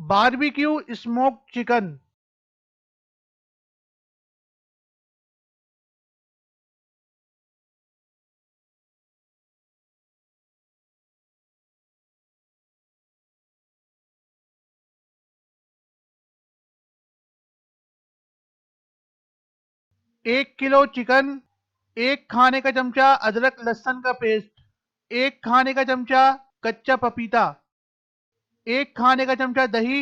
Barbecue smoked chicken. 1 kilo chicken, 1 खाने का चमचा अदरक लहसुन का पेस्ट, 1 खाने का चमचा कच्चा पपीता, 1 खाने का चमचा दही,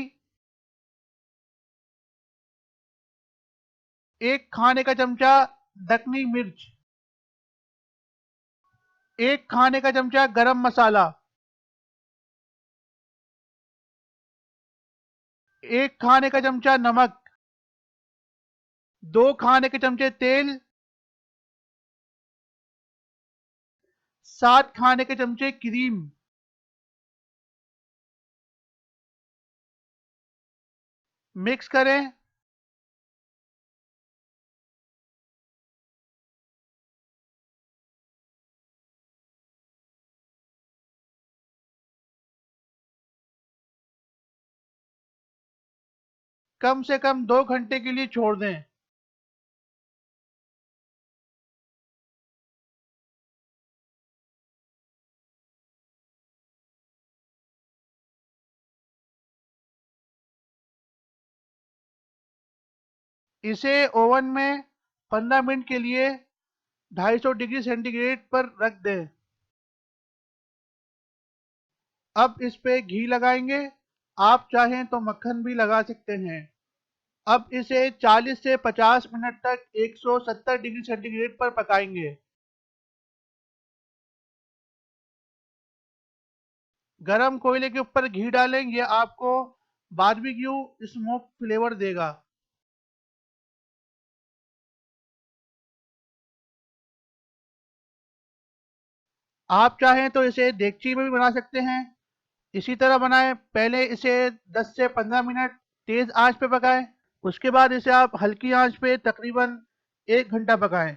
1 खाने का चमचा दक्कनी मिर्च, 1 खाने का चमचा गरम मसाला, 1 खाने का चमचा नमक, 2 खाने के चमचे तेल, 7 खाने के चमचे क्रीम। मिक्स करें। कम से कम 2 घंटे के लिए छोड़ दें। इसे ओवन में 15 मिनट के लिए 250 डिग्री सेंटीग्रेड पर रख दें। अब इस पे घी लगाएंगे। आप चाहें तो मक्खन भी लगा सकते हैं। अब इसे 40 से 50 मिनट तक 170 डिग्री सेंटीग्रेड पर पकाएंगे। गरम कोयले के ऊपर घी डालें, ये आपको बारबेक्यू स्मोक फ्लेवर देगा। आप चाहें तो इसे देगची में भी बना सकते हैं। इसी तरह बनाएं। पहले इसे 10 से 15 मिनट तेज आंच पे पकाएं। उसके बाद इसे आप हल्की आंच पे तकरीबन 1 घंटा पकाएं।